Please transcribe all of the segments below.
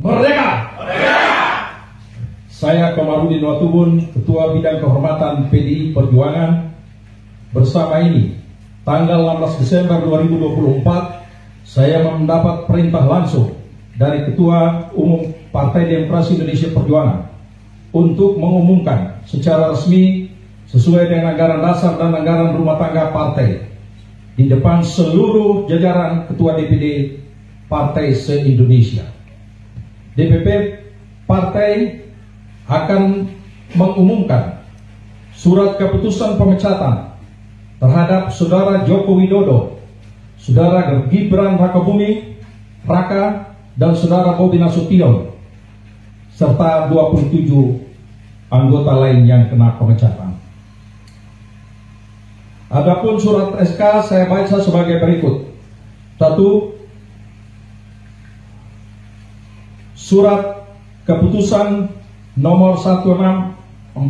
Merdeka! Merdeka! Saya Komarudin Watubun, Ketua Bidang Kehormatan PDI Perjuangan. Bersama ini, tanggal 16 Desember 2024, saya mendapat perintah langsung dari Ketua Umum Partai Demokrasi Indonesia Perjuangan untuk mengumumkan secara resmi sesuai dengan anggaran dasar dan anggaran rumah tangga partai di depan seluruh jajaran Ketua DPD Partai se-Indonesia. DPP Partai akan mengumumkan surat keputusan pemecatan terhadap Saudara Joko Widodo, Saudara Gibran Rakabuming Raka, dan Saudara Bobi Nasution, serta 27 anggota lain yang kena pemecatan. Adapun surat SK saya baca sebagai berikut. 1. Surat keputusan nomor 1649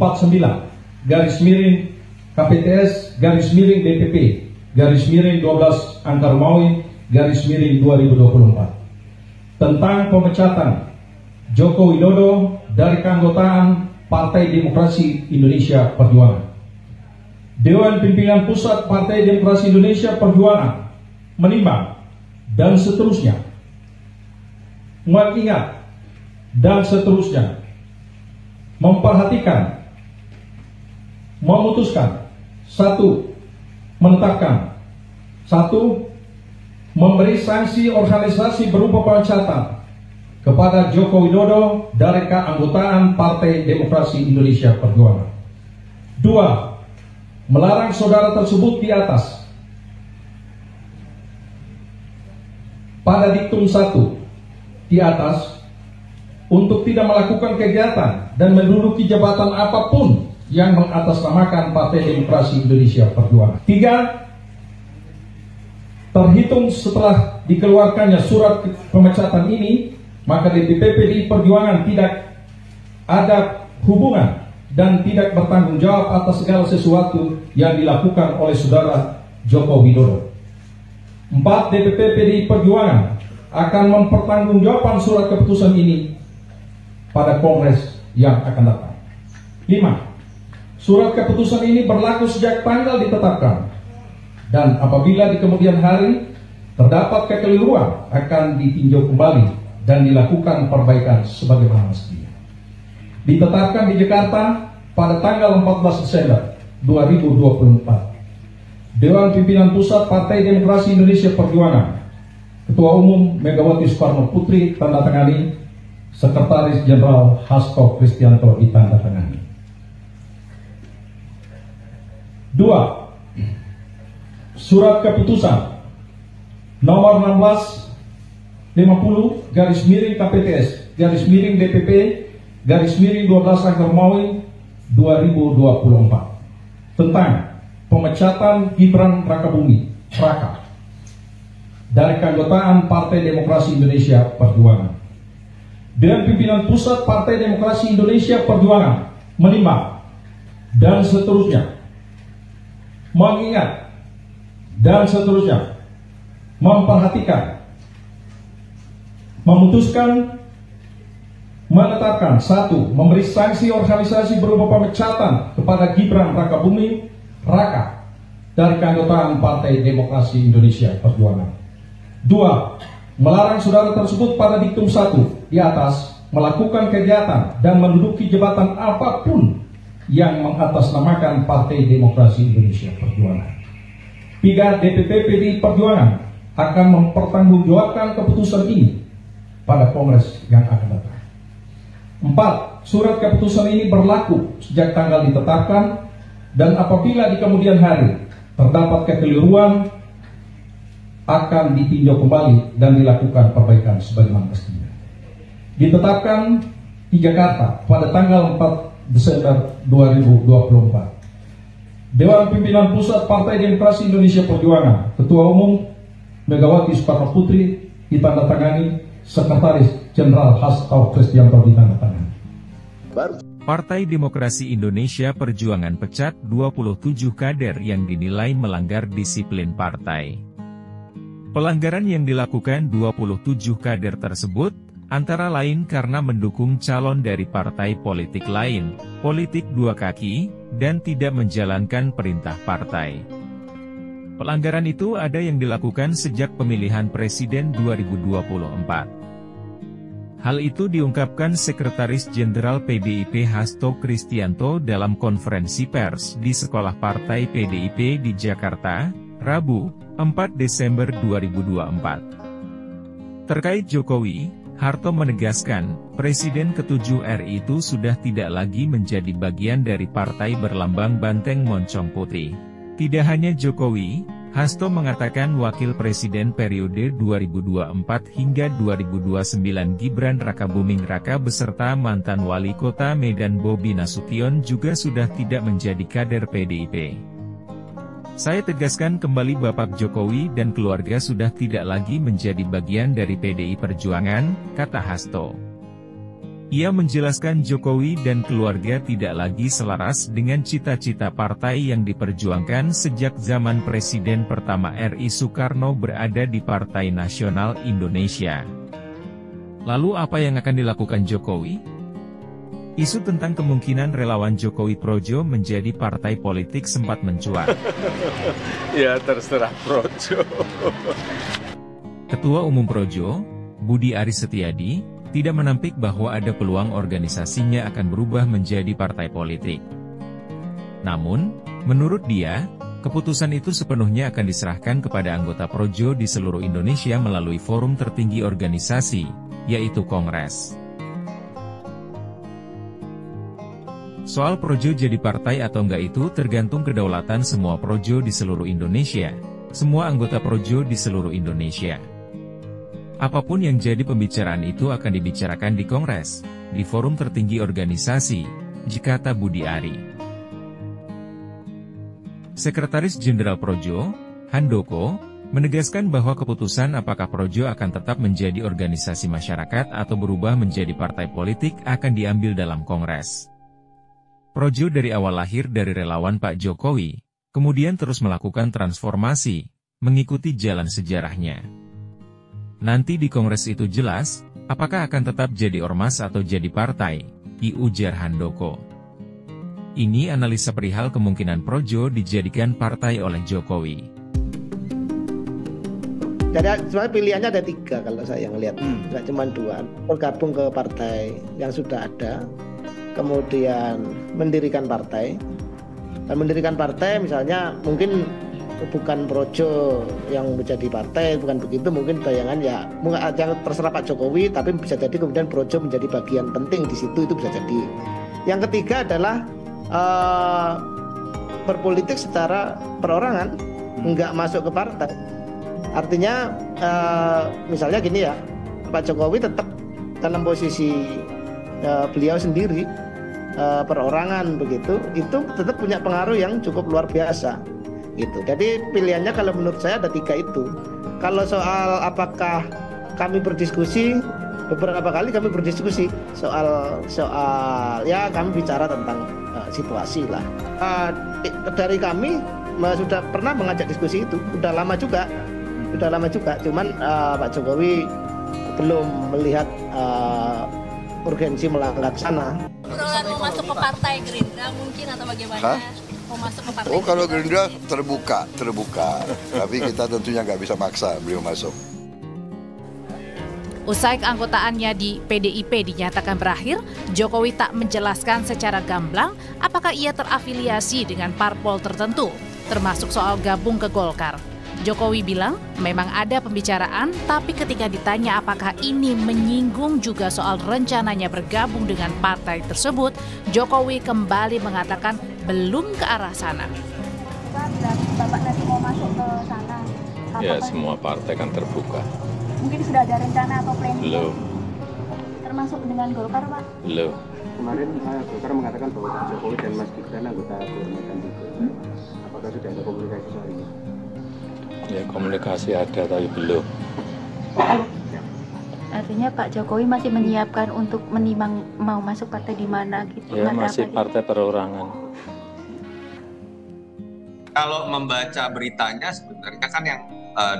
KPTS DPP _12/Romawi_2024 tentang pemecatan Joko Widodo dari keanggotaan Partai Demokrasi Indonesia Perjuangan. Dewan Pimpinan Pusat Partai Demokrasi Indonesia Perjuangan menimbang dan seterusnya, mengingat dan seterusnya, memperhatikan, memutuskan. 1. Menetapkan. 1. Memberi sanksi organisasi berupa pemecatan kepada Joko Widodo dari keanggotaan Partai Demokrasi Indonesia Perjuangan. 2. Melarang saudara tersebut di atas pada diktum 1 di atas untuk tidak melakukan kegiatan dan menduduki jabatan apapun yang mengatasnamakan Partai Demokrasi Indonesia Perjuangan. 3. Terhitung setelah dikeluarkannya surat pemecatan ini, maka DPP PDI Perjuangan tidak ada hubungan dan tidak bertanggung jawab atas segala sesuatu yang dilakukan oleh Saudara Joko Widodo. 4. DPP PDI Perjuangan akan mempertanggungjawabkan surat keputusan ini pada Kongres yang akan datang. 5. Surat keputusan ini berlaku sejak tanggal ditetapkan, dan apabila di kemudian hari terdapat kekeliruan akan ditinjau kembali dan dilakukan perbaikan sebagaimana mestinya. Ditetapkan di Jakarta pada tanggal 14 Desember 2024. Dewan Pimpinan Pusat Partai Demokrasi Indonesia Perjuangan, Ketua Umum Megawati Soekarno Putri tanda tangani, Sekretaris Jenderal Hasto Kristianto ditanda tangani. 2. Surat keputusan nomor 1650 KPTS DPP _12/Romawi_2024 tentang pemecatan Gibran Rakabuming Raka dari keanggotaan Partai Demokrasi Indonesia Perjuangan. Dewan Pimpinan Pusat Partai Demokrasi Indonesia Perjuangan menimbang dan seterusnya, mengingat dan seterusnya, memperhatikan, memutuskan, menetapkan. 1. Memberi sanksi organisasi berupa pemecatan kepada Gibran Rakabuming Raka dari keanggotaan Partai Demokrasi Indonesia Perjuangan. 2. Melarang saudara tersebut pada diktum 1 di atas melakukan kegiatan dan menduduki jabatan apapun yang mengatasnamakan Partai Demokrasi Indonesia Perjuangan. 3. DPP PDI Perjuangan akan mempertanggungjawabkan keputusan ini pada Kongres yang akan datang. 4. Surat keputusan ini berlaku sejak tanggal ditetapkan, dan apabila di kemudian hari terdapat kekeliruan akan ditinjau kembali dan dilakukan perbaikan sebagaimana mestinya. Ditetapkan di Jakarta pada tanggal 4 Desember 2024. Dewan Pimpinan Pusat Partai Demokrasi Indonesia Perjuangan, Ketua Umum Megawati Soekarno Putri ditandatangani, Sekretaris Jenderal Hasto Kristianto ditandatangani. Partai Demokrasi Indonesia Perjuangan pecat 27 kader yang dinilai melanggar disiplin partai. Pelanggaran yang dilakukan 27 kader tersebut Antara lain karena mendukung calon dari partai politik lain, politik dua kaki, dan tidak menjalankan perintah partai. Pelanggaran itu ada yang dilakukan sejak pemilihan presiden 2024. Hal itu diungkapkan Sekretaris Jenderal PDIP Hasto Kristianto dalam konferensi pers di Sekolah Partai PDIP di Jakarta, Rabu, 4 Desember 2024. Terkait Jokowi, Harto menegaskan, Presiden ke-7 RI itu sudah tidak lagi menjadi bagian dari partai berlambang banteng moncong putih. Tidak hanya Jokowi, Hasto mengatakan Wakil Presiden periode 2024 hingga 2029 Gibran Rakabuming Raka beserta mantan Wali Kota Medan Bobi Nasution juga sudah tidak menjadi kader PDIP. Saya tegaskan kembali Bapak Jokowi dan keluarga sudah tidak lagi menjadi bagian dari PDI Perjuangan, kata Hasto. Ia menjelaskan Jokowi dan keluarga tidak lagi selaras dengan cita-cita partai yang diperjuangkan sejak zaman Presiden pertama RI Soekarno berada di Partai Nasional Indonesia. Lalu apa yang akan dilakukan Jokowi? Isu tentang kemungkinan relawan Jokowi Projo menjadi partai politik sempat mencuat. Ya terserah Projo. Ketua Umum Projo, Budi Aris Setiadi, tidak menampik bahwa ada peluang organisasinya akan berubah menjadi partai politik. Namun, menurut dia, keputusan itu sepenuhnya akan diserahkan kepada anggota Projo di seluruh Indonesia melalui forum tertinggi organisasi, yaitu Kongres. Soal Projo jadi partai atau enggak itu tergantung kedaulatan semua Projo di seluruh Indonesia, semua anggota Projo di seluruh Indonesia. Apapun yang jadi pembicaraan itu akan dibicarakan di Kongres, di forum tertinggi organisasi, kata Budi Ari. Sekretaris Jenderal Projo, Handoko, menegaskan bahwa keputusan apakah Projo akan tetap menjadi organisasi masyarakat atau berubah menjadi partai politik akan diambil dalam Kongres. Projo dari awal lahir dari relawan Pak Jokowi, kemudian terus melakukan transformasi, mengikuti jalan sejarahnya. Nanti di Kongres itu jelas, apakah akan tetap jadi ormas atau jadi partai, ujar Handoko. Ini analisa perihal kemungkinan Projo dijadikan partai oleh Jokowi. Jadi sebenarnya pilihannya ada 3 kalau saya ngelihat, nggak cuma 2. Bergabung ke partai yang sudah ada, kemudian mendirikan partai. Dan mendirikan partai misalnya mungkin bukan Projo yang menjadi partai, bukan begitu, mungkin bayangan ya yang terserah Pak Jokowi, tapi bisa jadi kemudian Projo menjadi bagian penting di situ, itu bisa jadi. Yang ketiga adalah berpolitik secara perorangan, nggak masuk ke partai. Artinya misalnya gini ya, Pak Jokowi tetap dalam posisi beliau sendiri, perorangan begitu, itu tetap punya pengaruh yang cukup luar biasa gitu. Jadi pilihannya kalau menurut saya ada 3 itu. Kalau soal apakah kami berdiskusi, beberapa kali kami berdiskusi soal ya kami bicara tentang situasi lah. Dari kami sudah pernah mengajak diskusi itu, udah lama juga. Cuman Pak Jokowi belum melihat urgensi melangkah ke sana. Mau masuk ke partai Gerindra mungkin atau bagaimana? Mau masuk ke partai kalau Gerindra terbuka. Tapi kita tentunya nggak bisa maksa beliau masuk. Usai keanggotaannya di PDIP dinyatakan berakhir, Jokowi tak menjelaskan secara gamblang apakah ia terafiliasi dengan parpol tertentu, termasuk soal gabung ke Golkar. Jokowi bilang memang ada pembicaraan, tapi ketika ditanya apakah ini menyinggung juga soal rencananya bergabung dengan partai tersebut, Jokowi kembali mengatakan belum ke arah sana. Bapak nanti mau masuk ke sana? Ya semua partai kan terbuka. Mungkin sudah ada rencana atau planning? Belum. Termasuk dengan Golkar, Pak? Belum. Kemarin Golkar mengatakan bahwa Pak Jokowi dan Mas Gibran anggota kehormatan juga. Apakah sudah ada komunikasi soal ini? Ya komunikasi ada tapi belum. Artinya Pak Jokowi masih menyiapkan untuk menimbang mau masuk partai di mana gitu? Ya masih partai perorangan. Kalau membaca beritanya sebenarnya kan yang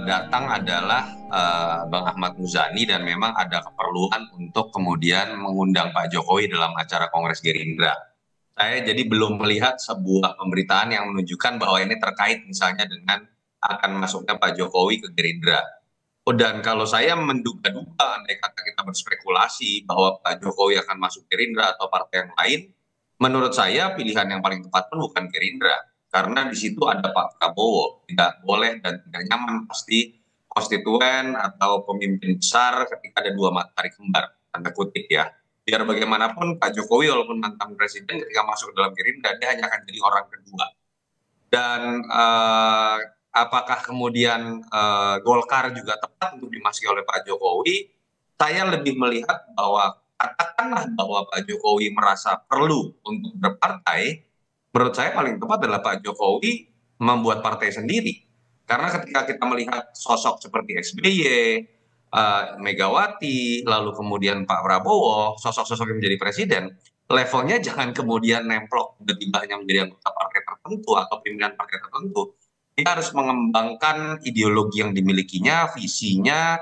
datang adalah Bang Ahmad Muzani dan memang ada keperluan untuk kemudian mengundang Pak Jokowi dalam acara Kongres Gerindra. Saya jadi belum melihat sebuah pemberitaan yang menunjukkan bahwa ini terkait misalnya dengan akan masuknya Pak Jokowi ke Gerindra. Dan kalau saya menduga-duga, andai kata kita berspekulasi bahwa Pak Jokowi akan masuk Gerindra atau partai yang lain, menurut saya pilihan yang paling tepat pun bukan Gerindra. Karena di situ ada Pak Prabowo, tidak boleh dan tidak nyaman pasti konstituen atau pemimpin besar ketika ada dua matahari kembar, tanda kutip ya. Biar bagaimanapun Pak Jokowi walaupun mantan presiden ketika masuk dalam Gerindra, dia hanya akan jadi orang kedua. Dan apakah kemudian Golkar juga tepat untuk dimasuki oleh Pak Jokowi? Saya lebih melihat bahwa katakanlah bahwa Pak Jokowi merasa perlu untuk berpartai, menurut saya paling tepat adalah Pak Jokowi membuat partai sendiri. Karena ketika kita melihat sosok seperti SBY, Megawati, lalu kemudian Pak Prabowo, sosok-sosok yang menjadi presiden, levelnya jangan kemudian nemplok tiba-tiba hanya menjadi anggota partai tertentu atau pimpinan partai tertentu. Dia harus mengembangkan ideologi yang dimilikinya, visinya,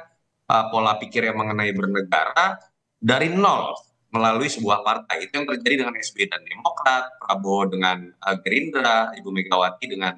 pola pikir yang mengenai bernegara dari nol melalui sebuah partai. Itu yang terjadi dengan SBY dan Demokrat, Prabowo dengan Gerindra, Ibu Megawati dengan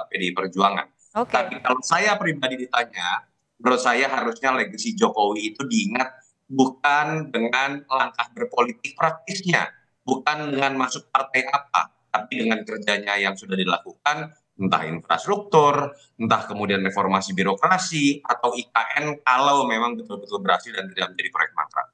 PDI Perjuangan. Tapi kalau saya pribadi ditanya, menurut saya harusnya legasi Jokowi itu diingat bukan dengan langkah berpolitik praktisnya, bukan dengan masuk partai apa, tapi dengan kerjanya yang sudah dilakukan, entah infrastruktur, entah kemudian reformasi birokrasi, atau IKN kalau memang betul-betul berhasil dan tidak menjadi proyek mangkrak.